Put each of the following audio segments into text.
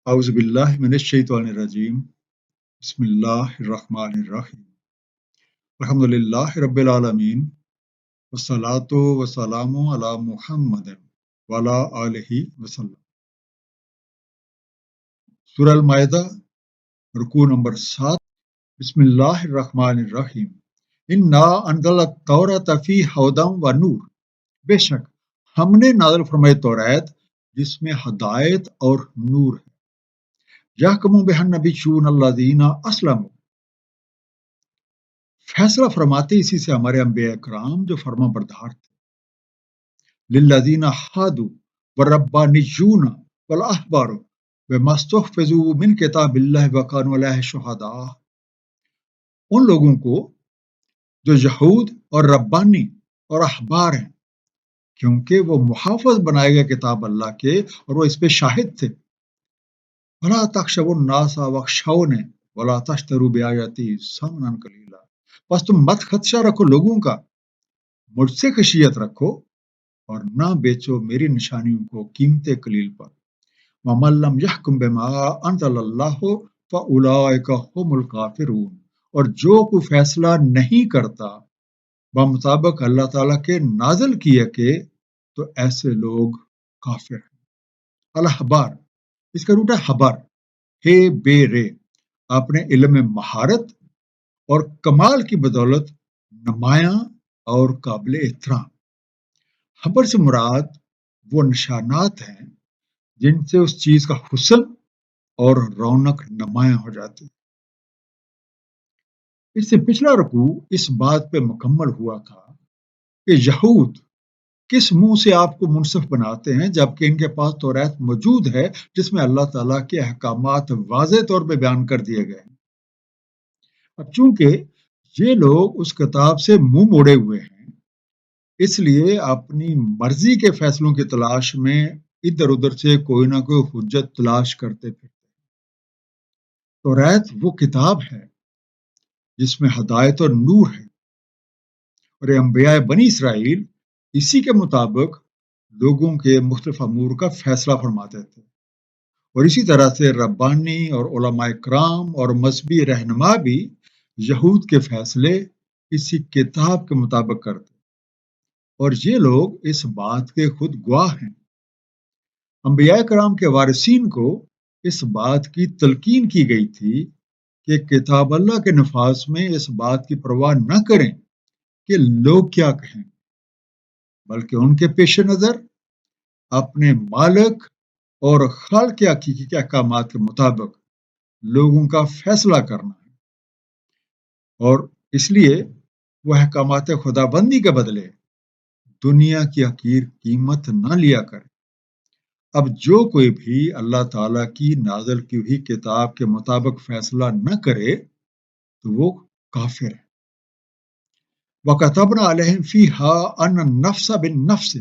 أعوذ بالله من الشيطان الرجيم بسم الله الرحمن الرحيم الحمد لله رب العالمين والصلاة والسلام على محمد وعلى آله وسلم سورہ المائدہ رکوع نمبر 7 بسم اللہ الرحمن الرحیم انا انزل التوراۃ فیہا ھدی و نور، بے شک ہم نے نازل فرمائی توریت جس میں ہدایت اور نور ہے۔ یحکم بہا النبیون الذین اسلموا، فیصلہ فرماتے اسی سے ہمارے انبیاء کرام جو فرما بردار تھے۔ للذین ہادوا والربانیون والاحبار بما استحفظوا من کتاب اللہ وکانوا علیہ شہداء، ان لوگوں کو جو یہود اور ربانی اور احبار ہیں، کیونکہ وہ محافظ بنائے گئے کتاب اللہ کے اور وہ اس پہ شاہد تھے۔ وَلَا تَخْشَوُا النَّاسَ وَاخْشَوْنِ وَلَا تَشْتَرُوا بِآیَاتِی ثَمَنًا قَلِیلًا، بس تم مت خدشہ رکھو لوگوں کا، مجھ سے خشیت رکھو اور نہ بیچو میری نشانیوں کو قیمت قلیل پر۔ وَمَن لَّمْ يَحْكُم بِمَا أَنزَلَ اللَّهُ فَأُولَٰئِکَ هُمُ الْکافِرُونَ، اور جو کوئی فیصلہ نہیں کرتا بمطابق اللہ تعالیٰ کے نازل کیے کے تو ایسے لوگ کافر ہیں۔ الاحبار، اس کا روٹ ہے حبر، ہے بے رے، اپنے علم میں مہارت اور کمال کی بدولت نمایاں اور قابل احترام۔ حبر سے مراد وہ نشانات ہیں جن سے اس چیز کا حسن اور رونق نمایاں ہو جاتی۔ اس سے پچھلا رکوع اس بات پہ مکمل ہوا تھا کہ یہود کس منہ سے آپ کو منصف بناتے ہیں جبکہ ان کے پاس توریت موجود ہے جس میں اللہ تعالیٰ کے احکامات واضح طور پہ بیان کر دیے گئے ہیں۔ اب چونکہ یہ لوگ اس کتاب سے منہ موڑے ہوئے ہیں، اس لیے اپنی مرضی کے فیصلوں کی تلاش میں ادھر ادھر سے کوئی نہ کوئی حجت تلاش کرتے پھرتے ہیں۔ توریت وہ کتاب ہے جس میں ہدایت اور نور ہے، اور انبیاء بنی اسرائیل اسی کے مطابق لوگوں کے مختلف امور کا فیصلہ فرماتے تھے، اور اسی طرح سے ربانی اور علماء کرام اور مذہبی رہنما بھی یہود کے فیصلے اسی کتاب کے مطابق کرتے، اور یہ لوگ اس بات کے خود گواہ ہیں۔ انبیاء کرام کے وارثین کو اس بات کی تلقین کی گئی تھی کہ کتاب اللہ کے نفاذ میں اس بات کی پرواہ نہ کریں کہ لوگ کیا کہیں، بلکہ ان کے پیش نظر اپنے مالک اور خالق کے حقیقی کے احکامات کے مطابق لوگوں کا فیصلہ کرنا ہے، اور اس لیے وہ احکامات خدا بندی کے بدلے دنیا کی حقیر قیمت نہ لیا کرے۔ اب جو کوئی بھی اللہ تعالیٰ کی نازل کی ہوئی کتاب کے مطابق فیصلہ نہ کرے تو وہ کافر ہے۔ وَكَتَبْنَا عَلَيْهِمْ فِيهَا أَنَّ النَّفْسَ بِالنَّفْسِ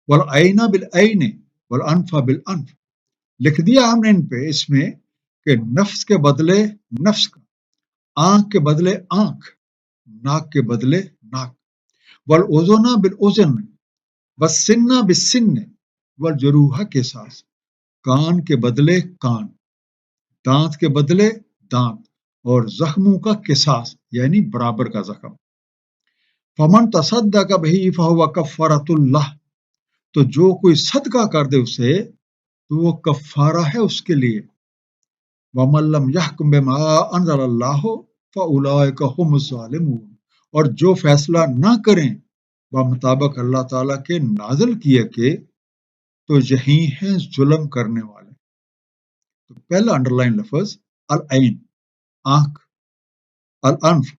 وَالْعَيْنَ بِالْعَيْنِ وَالْأَنْفَ بِالْأَنْفِ، لکھ دیا ہم نے ان پہ اس میں کہ نفس کے بدلے نفس کا، آنکھ کے بدلے آنکھ، ناک کے بدلے ناک، وَالْأُذُنَ بِالْأُذُنِ وَالسِّنَّ بِالسِّنِّ وَالْجُرُوحَ قِصَاص، کان کے بدلے کان، دانت کے بدلے دانت، اور زخموں کا قصاص یعنی برابر کا زخم۔ فمن تصدق بہ فہو کفارۃ اللہ، تو جو کوئی صدقہ کر دے اسے تو وہ کفارہ ہے اس کے لیے۔ ومن لم یحکم بما انزل اللہ فاولئک هم الظالمون، اور جو فیصلہ نہ کریں بمطابق اللہ تعالیٰ کے نازل کیے کہ تو یہی ہیں ظلم کرنے والے۔ تو پہلا انڈر لائن لفظ العین آنکھ، الانف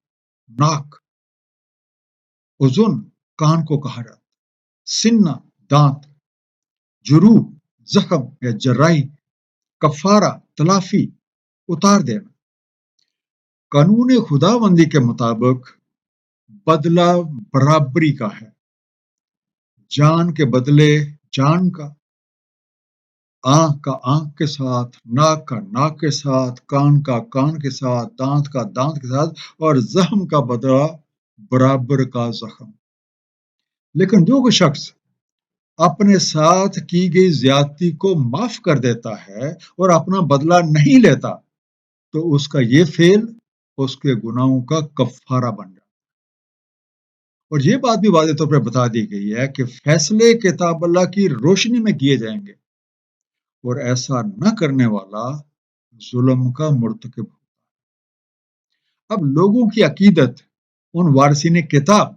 ناک، اذن کان کو کہا جاتا، سنہ دانت، جروح زخم یا جرائی، کفارہ تلافی اتار دینا۔ قانون خدا بندی کے مطابق بدلہ برابری کا ہے، جان کے بدلے جان کا، آنکھ کا آنکھ کے ساتھ، ناک کا ناک کے ساتھ، کان کا کان کے ساتھ، دانت کا دانت کے ساتھ، اور زخم کا بدلہ برابر کا زخم۔ لیکن جو کوئی شخص اپنے ساتھ کی گئی زیادتی کو معاف کر دیتا ہے اور اپنا بدلہ نہیں لیتا تو اس کا یہ فعل اس کے گناہوں کا کفارہ بن جاتا ہے۔ اور یہ بات بھی واضح طور پر بتا دی گئی ہے کہ فیصلے کتاب اللہ کی روشنی میں کیے جائیں گے اور ایسا نہ کرنے والا ظلم کا مرتکب ہو۔ اب لوگوں کی عقیدت ان وارثین کتاب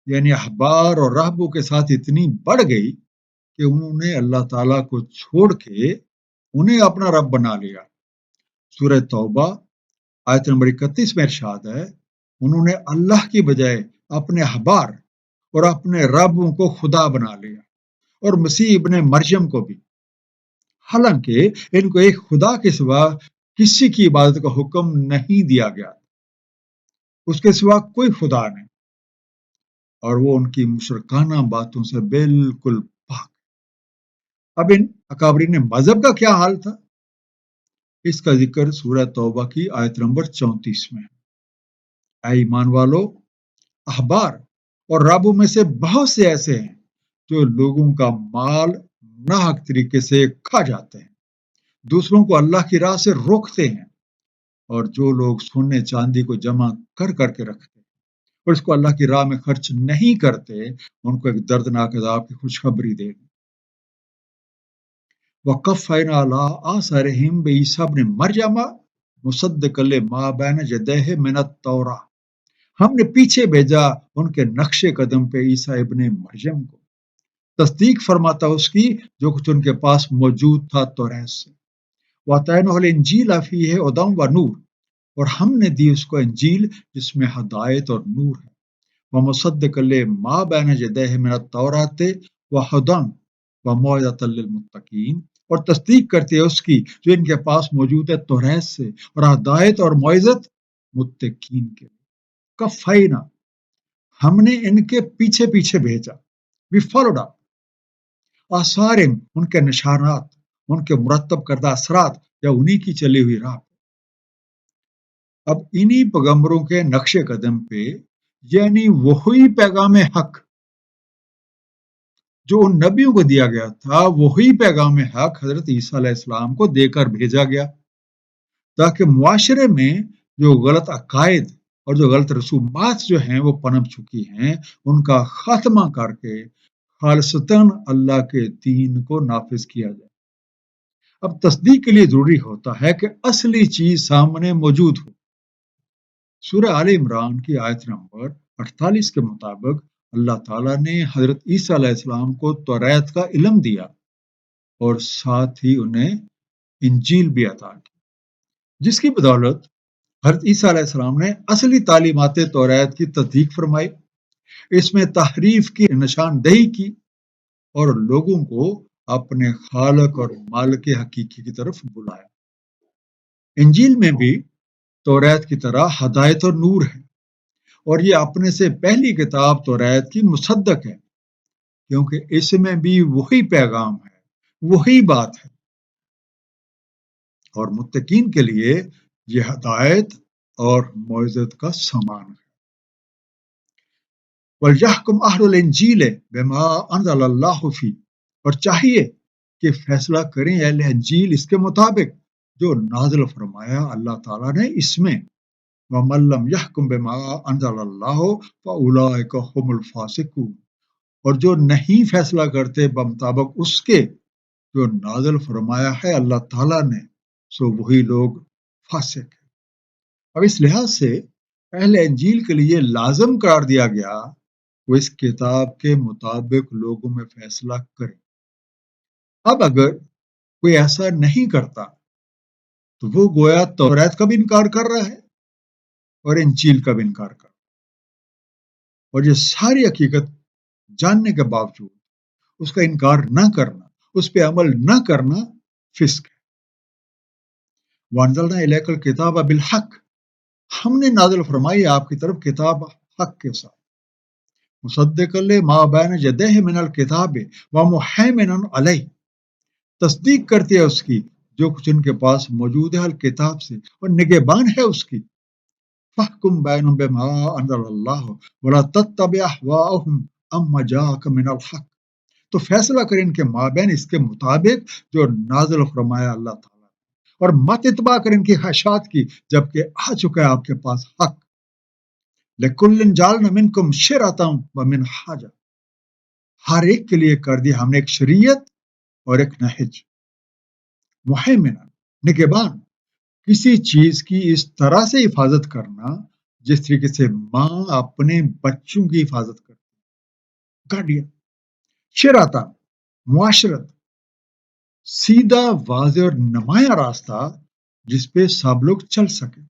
یعنی احبار اور راہبوں کے ساتھ اتنی بڑھ گئی کہ انہوں نے اللہ تعالیٰ کو چھوڑ کے انہیں اپنا رب بنا لیا۔ سورہ توبہ آیت نمبر 31 میں ارشاد ہے، انہوں نے اللہ کی بجائے اپنے احبار اور اپنے ربوں کو خدا بنا لیا اور مسیح ابن مریم کو بھی، حالانکہ ان کو ایک خدا کے سوا کسی کی عبادت کا حکم نہیں دیا گیا، اس کے سوا کوئی خدا نہیں، اور وہ ان کی مشرکانہ باتوں سے بالکل پاک۔ اب ان اکابرین مذہب کا کیا حال تھا؟ اس کا ذکر سورہ توبہ کی آیت نمبر 34 میں ہے۔ اے ایمان والو، احبار اور رابوں میں سے بہت سے ایسے ہیں جو لوگوں کا مال ناحق طریقے سے کھا جاتے ہیں، دوسروں کو اللہ کی راہ سے روکتے ہیں، اور جو لوگ سونے چاندی کو جمع کر کر کے رکھتے ہیں اور اس کو اللہ کی راہ میں خرچ نہیں کرتے، ان کو ایک دردناک عذاب کی خوشخبری دے دی۔ وَقَفَّيْنَا عَلَىٰ آثَارِهِم بِعِیسیٰ ابْنِ مَرْیَمَ مُصَدِّقًا لِمَا بَیْنَ یَدَیْہِ مِنَ التَّوْرَاۃ، ہم نے پیچھے بھیجا ان کے نقش قدم پہ عیسیٰ ابن مریم کو، تصدیق فرماتا اس کی جو کچھ ان کے پاس موجود تھا توریت سے۔ وَآتَیْنَاهُ الْإِنجِیلَ فِیہِ ھَدًى وَنُورٌ، اور ہم نے دی اس کو انجیل جس میں ہدایت اور نور ہے۔ وَمُصَدِّقًا لِمَا بَیْنَ یَدَیْہِ مِنَ التَّوْرَاۃ وَھُدًى وَمَوعِظَةً لِلْمُتَّقِین، اور تصدیق کرتے ہیں اس کی جو ان کے پاس موجود ہے توریت سے، اور ہدایت اور موعظت متقین کے لیے۔ کفینا، ہم نے ان کے پیچھے پیچھے بھیجا، وی فالوڈ اپ، آثارم، ان کے نشانات، ان کے مرتب کردہ اثرات یا انہی کی چلی ہوئی راہ۔ اب انہی پیغمبروں کے نقش قدم پہ، یعنی وہی پیغام حق جو ان نبیوں کو دیا گیا تھا، وہی پیغام حق حضرت عیسیٰ علیہ السلام کو دے کر بھیجا گیا تاکہ معاشرے میں جو غلط عقائد اور جو غلط رسومات جو ہیں وہ پنپ چکی ہیں، ان کا خاتمہ کر کے خالصتاً اللہ کے دین کو نافذ کیا جائے۔ اب تصدیق کے لیے ضروری ہوتا ہے کہ اصلی چیز سامنے موجود ہو۔ سورہ آل عمران کی آیت نمبر 48 کے مطابق اللہ تعالیٰ نے حضرت عیسیٰ علیہ السلام کو توریت کا علم دیا اور ساتھ ہی انہیں انجیل بھی عطا کی، جس کی بدولت حضرت عیسیٰ علیہ السلام نے اصلی تعلیمات توریت کی تصدیق فرمائی، اس میں تحریف کی نشاندہی کی اور لوگوں کو اپنے خالق اور مالک حقیقی کی طرف بلایا۔ انجیل میں بھی توریت کی طرح ہدایت اور نور ہے، اور یہ اپنے سے پہلی کتاب توریت کی مصدق ہے، کیونکہ اس میں بھی وہی پیغام ہے، وہی بات ہے، اور متقین کے لیے یہ ہدایت اور موعظت کا سامان ہے۔ وَلْيَحْكُمْ أَهْلُ الْإِنْجِيلِ بِمَا أَنزَلَ اللَّهُ فِيهِ، اور چاہیے کہ فیصلہ کریں اہل انجیل اس کے مطابق جو نازل فرمایا اللہ تعالیٰ نے اس میں۔ وَمَن لَّمْ يَحْكُم بِمَا أَنزَلَ اللَّهُ فَأُولَٰئِكَ هُمُ الْفَاسِقُونَ، اور جو نہیں فیصلہ کرتے بمطابق اس کے جو نازل فرمایا ہے اللہ تعالیٰ نے، سو وہی لوگ فاسق ہیں۔ اب اس لحاظ سے اہل انجیل کے لیے لازم قرار دیا گیا وہ اس کتاب کے مطابق لوگوں میں فیصلہ کرے۔ اب اگر کوئی ایسا نہیں کرتا تو وہ گویا توریت کا بھی انکار کر رہا ہے اور انجیل کا بھی انکار کر رہا ہے، اور یہ ساری حقیقت جاننے کے باوجود اس کا انکار نہ کرنا، اس پہ عمل نہ کرنا فسق ہے۔ وَأَنزَلْنَا إِلَيْكَ الْكِتَابَ بِالْحَقِّ، ہم نے نازل فرمائی آپ کی طرف کتاب حق کے ساتھ، مصدقا لما بین یدیہ من الکتاب ومحیمنا علیہ، تصدیق کرتی ہے اس کی جو کچھ ان کے پاس موجود ہے الکتاب سے اور نگہبان ہے اس کی۔ فاحکم بینہم بما انزل اللہ ولا تتبع اہواءہم عما جاءک من الحق، تو فیصلہ کریں ان کے مابین اس کے مطابق جو نازل فرمایا اللہ تعالیٰ، اور مت اتباع کریں ان کی خواہشات کی، جبکہ آ چکا ہے آپ کے پاس حق۔ لِكُلٍّ جَعَلْنَا مِنْكُمْ شِرْعَةً وَمِنْهَاجًا، ہر ایک کے لیے کر دی ہم نے ایک شریعت اور ایک نہج۔ مہیمنا، نگہبان، کسی چیز کی اس طرح سے حفاظت کرنا جس طریقے سے ماں اپنے بچوں کی حفاظت کرتی ہے، گارڈین۔ شراطہ، معاشرت، سیدھا واضح اور نمایاں راستہ جس پہ سب لوگ چل سکیں۔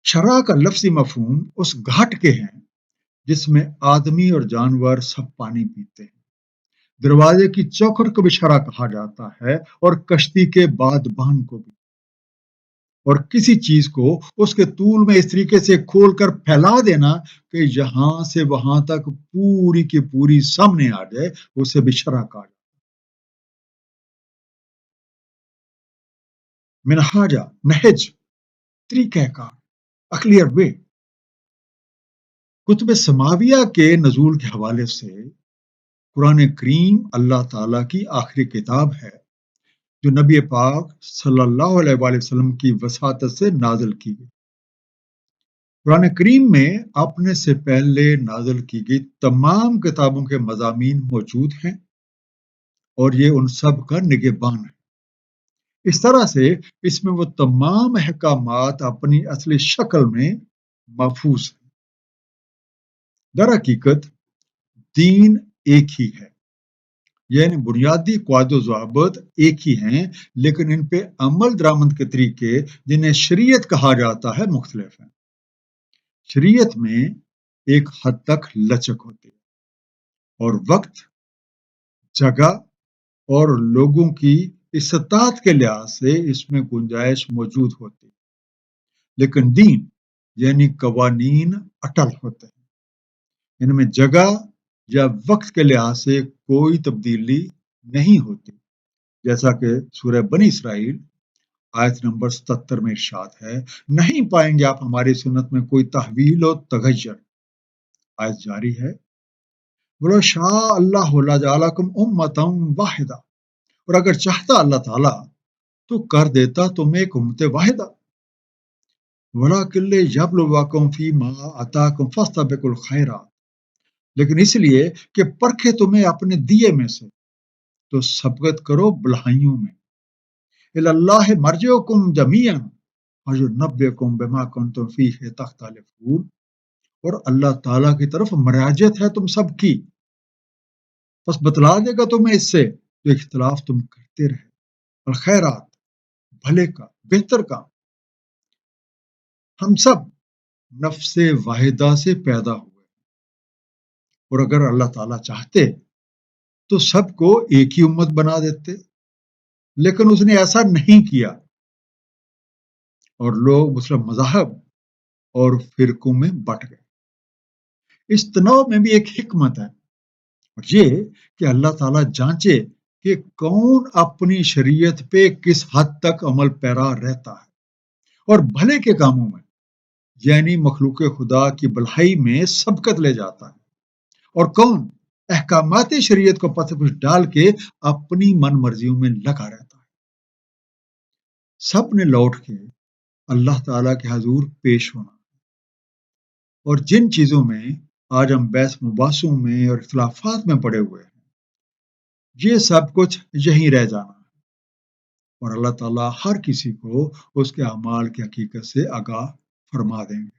شرع کا لفظی مفہوم اس گھاٹ کے ہیں جس میں آدمی اور جانور سب پانی پیتے ہیں۔ دروازے کی چوکھٹ کو بھی شرع کہا جاتا ہے، اور کشتی کے بادبان کو بھی۔ اور کسی چیز کو اس کے طول میں اس طریقے سے کھول کر پھیلا دینا کہ یہاں سے وہاں تک پوری کی پوری سامنے آ جائے، اسے بھی شرع کہا جاتا ہے۔ منہاجا، نہج، طریقہ کار، کلیئر وے۔ کتب سماویہ کے نزول کے حوالے سے قرآن کریم اللہ تعالیٰ کی آخری کتاب ہے جو نبی پاک صلی اللہ علیہ وآلہ وسلم کی وساطت سے نازل کی گئی۔ قرآن کریم میں اپنے سے پہلے نازل کی گئی تمام کتابوں کے مضامین موجود ہیں، اور یہ ان سب کا نگہبان ہے۔ اس طرح سے اس میں وہ تمام احکامات اپنی اصلی شکل میں محفوظ ہیں۔ در حقیقت دین ایک ہی ہے، یعنی بنیادی قواعد و ضوابط ایک ہی ہیں، لیکن ان پہ عمل درآمد کے طریقے جنہیں شریعت کہا جاتا ہے مختلف ہیں۔ شریعت میں ایک حد تک لچک ہوتی ہے، اور وقت، جگہ اور لوگوں کی استطاعت کے لحاظ سے اس میں گنجائش موجود ہوتی ہے، لیکن دین یعنی قوانین اٹل ہوتے ہیں۔ ان میں جگہ یا وقت کے لحاظ سے کوئی تبدیلی نہیں ہوتی، جیسا کہ سورہ بنی اسرائیل آیت نمبر 77 میں ارشاد ہے، نہیں پائیں گے آپ ہماری سنت میں کوئی تحویل و تغیر۔ آیت جاری ہے، وَلَوْ شَاءَ اللَّهُ لَجَعَلَكُمْ أُمَّةً وَاحِدَةً، اور اگر چاہتا اللہ تعالیٰ تو کر دیتا تمہیں ایک امت واحدہ۔ وَلَٰكِن لِيَبْلُوَكُمْ فِيمَا آتَاكُمْ فَاسْتَبِقُوا الْخَيْرَاتِ، لیکن اس لیے کہ پرکھے تمہیں اپنے دیے میں سے، تو سبقت کرو بھلائیوں میں۔ إِلَى اللَّهِ مَرْجِعُكُمْ جَمِيعًا وَيُنَبِّئُكُم بِمَا كُنتُمْ فِيهِ تَخْتَلِفُونَ، اور اللہ تعالیٰ کی طرف مراجعت ہے تم سب کی، بس بتلا دے گا تمہیں اس سے جو اختلاف تم کرتے رہے۔ الخیرات، بھلے کا، بہتر کا۔ ہم سب نفس واحدہ سے پیدا ہوئے، اور اگر اللہ تعالیٰ چاہتے تو سب کو ایک ہی امت بنا دیتے، لیکن اس نے ایسا نہیں کیا، اور لوگ مختلف مذاہب اور فرقوں میں بٹ گئے۔ اس تنوع میں بھی ایک حکمت ہے، اور یہ کہ اللہ تعالیٰ جانچے کہ کون اپنی شریعت پہ کس حد تک عمل پیرا رہتا ہے، اور بھلے کے کاموں میں یعنی مخلوق خدا کی بھلائی میں سبقت لے جاتا ہے، اور کون احکامات شریعت کو پس پش ڈال کے اپنی من مرضیوں میں لگا رہتا ہے۔ سب نے لوٹ کے اللہ تعالیٰ کے حضور پیش ہونا، اور جن چیزوں میں آج ہم بحث مباحثوں میں اور اختلافات میں پڑے ہوئے ہیں، یہ سب کچھ یہیں رہ جانا ہے، اور اللہ تعالیٰ ہر کسی کو اس کے اعمال کی حقیقت سے آگاہ فرما دیں گے۔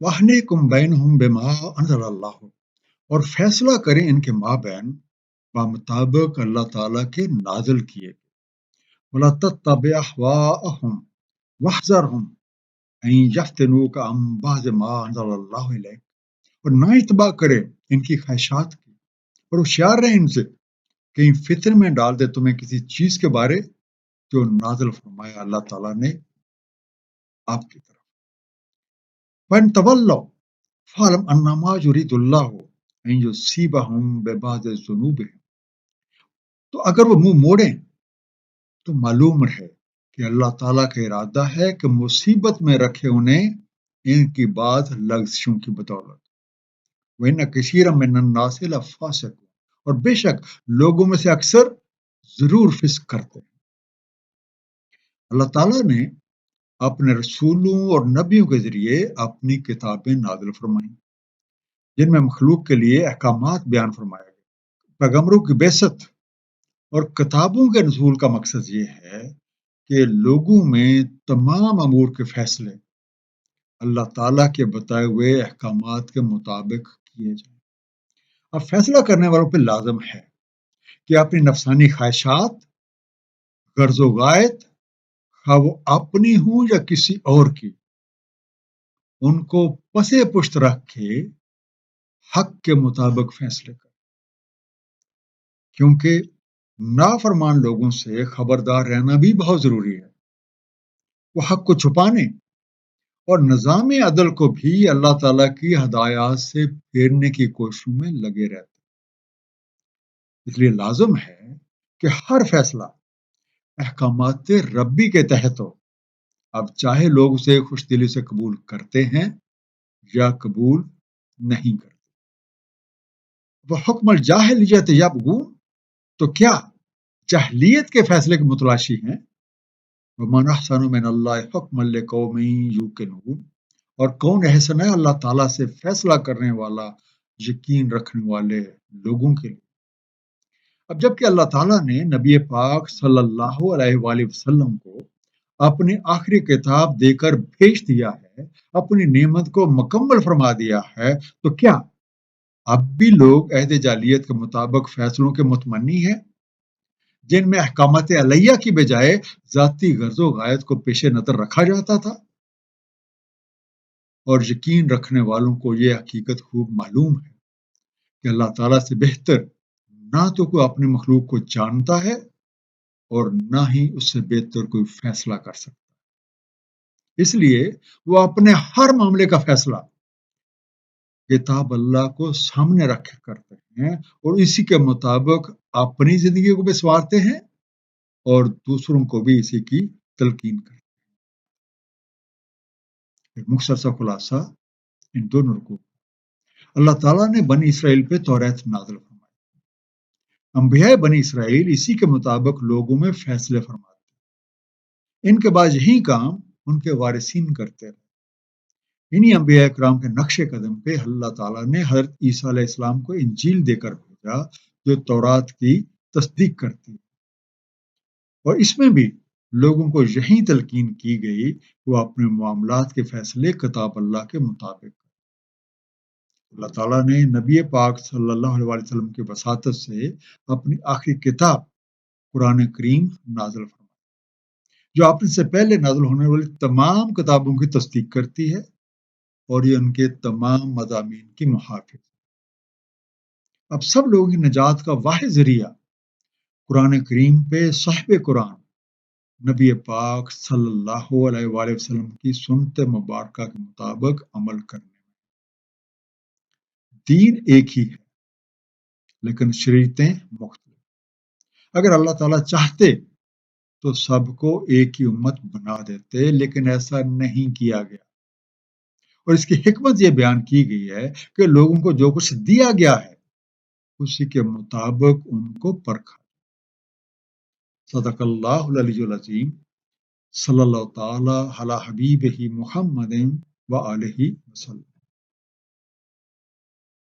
وَأَحْنِكُمْ بَيْنَهُمْ بِمَا أَنزَلَ اللَّهُ، اور فیصلہ کریں ان کے مابین بمطابق اللہ تعالیٰ کے نازل کیے۔ وَلَا تَتَّبِعْ أَهْوَاءَهُمْ وَاحْذَرْهُمْ أَن يَفْتِنُوكَ عَن بَعْضِ مَا أَنزَلَ اللَّهُ إِلَيْكَ، اور نہ اتباع کرے ان کی خواہشات کی، اور ہوشیار رہیں ان سے کہیں فتن میں ڈال دے تمہیں کسی چیز کے بارے جو نازل فرمایا اللہ تعالیٰ نے آپ کی طرف۔ وَإِن تَوَلَّوْا فَاعْلَمْ أَنَّمَا يُرِيدُ اللَّهُ أَن يُصِيبَهُم بِبَعْضِ ذُنُوبِهِمْ، تو اگر وہ منہ موڑیں تو معلوم رہے کہ اللہ تعالیٰ کا ارادہ ہے کہ مصیبت میں رکھے انہیں ان کی بعض لغزشوں کی بدولت۔ وَإِنَّ كَثِيرًا مِّنَ النَّاسِ لَفَاسِقُونَ، اور بے شک لوگوں میں سے اکثر ضرور فسق کرتے ہیں۔ اللہ تعالیٰ نے اپنے رسولوں اور نبیوں کے ذریعے اپنی کتابیں نازل فرمائیں، جن میں مخلوق کے لیے احکامات بیان فرمائے گئے۔ پیغمبروں کی بعثت اور کتابوں کے نزول کا مقصد یہ ہے کہ لوگوں میں تمام امور کے فیصلے اللہ تعالیٰ کے بتائے ہوئے احکامات کے مطابق کیے جائیں۔ اب فیصلہ کرنے والوں پہ لازم ہے کہ اپنی نفسانی خواہشات، غرض و غائط، خواہ وہ اپنی ہوں یا کسی اور کی، ان کو پسے پشت رکھ کے حق کے مطابق فیصلے کریں، کیونکہ نافرمان لوگوں سے خبردار رہنا بھی بہت ضروری ہے۔ وہ حق کو چھپانے اور نظام عدل کو بھی اللہ تعالیٰ کی ہدایات سے پھیرنے کی کوششوں میں لگے رہتے ہیں۔ اس لیے لازم ہے کہ ہر فیصلہ احکامات ربی کے تحت ہو، اب چاہے لوگ اسے خوش دلی سے قبول کرتے ہیں یا قبول نہیں کرتے۔ وہ حکم الجاہلیت یبغون، تو کیا جاہلیت کے فیصلے کے متلاشی ہیں؟ وَمَنْ أَحْسَنُ مِنَ اللَّهِ حُكْمًا لِقَوْمٍ يُوقِنُونَ، اور کون احسن ہے اللہ تعالیٰ سے فیصلہ کرنے والا یقین رکھنے والے لوگوں کے لیے۔ اب جبکہ اللہ تعالیٰ نے نبی پاک صلی اللہ علیہ وآلہ وسلم کو اپنی آخری کتاب دے کر بھیج دیا ہے، اپنی نعمت کو مکمل فرما دیا ہے، تو کیا اب بھی لوگ عہد جاہلیت کے مطابق فیصلوں کے متمنی ہیں، جن میں احکامات علیہ کی بجائے ذاتی غرض و غائط کو پیش نظر رکھا جاتا تھا؟ اور یقین رکھنے والوں کو یہ حقیقت خوب معلوم ہے کہ اللہ تعالیٰ سے بہتر نہ تو کوئی اپنی مخلوق کو جانتا ہے اور نہ ہی اس سے بہتر کوئی فیصلہ کر سکتا ہے۔ اس لیے وہ اپنے ہر معاملے کا فیصلہ کتاب اللہ کو سامنے رکھ کرتے ہیں اور اسی کے مطابق اپنی زندگی کو بھی سنوارتے ہیں اور دوسروں کو بھی اسی کی تلقین کرتے ہیں۔ ایک مختصر خلاصہ ان دونوں رکوع، اللہ تعالیٰ نے بنی اسرائیل پہ توریت نازل فرمائی، انبیاء بنی اسرائیل اسی کے مطابق لوگوں میں فیصلے فرماتے ہیں۔ ان کے بعد یہی کام ان کے وارثین کرتے رہے۔ انہی انبیاء کرام کے نقش قدم پہ اللہ تعالیٰ نے حضرت عیسیٰ علیہ السلام کو انجیل دے کر بھیجا، جو تورات کی تصدیق کرتی ہے، اور اس میں بھی لوگوں کو یہی تلقین کی گئی کہ وہ اپنے معاملات کے فیصلے کتاب اللہ کے مطابق۔ اللہ تعالیٰ نے نبی پاک صلی اللہ علیہ وسلم کی وساطت سے اپنی آخری کتاب قرآن کریم نازل فرمائی، جو آپ سے پہلے نازل ہونے والی تمام کتابوں کی تصدیق کرتی ہے اور یہ ان کے تمام مضامین کی محافظ۔ اب سب لوگوں کی نجات کا واحد ذریعہ قرآن کریم پہ صاحب قرآن نبی پاک صلی اللہ علیہ وآلہ وسلم کی سنت مبارکہ کے مطابق عمل کرنے میں۔ دین ایک ہی ہے لیکن شریعتیں مختلف۔ اگر اللہ تعالیٰ چاہتے تو سب کو ایک ہی امت بنا دیتے، لیکن ایسا نہیں کیا گیا، اور اس کی حکمت یہ بیان کی گئی ہے کہ لوگوں کو جو کچھ دیا گیا ہے اسی کے مطابق ان کو پرکھا۔ صدق اللہ العلی العظیم، صلی اللہ تعالی علی حبیبہ محمد و آلہ وسلم۔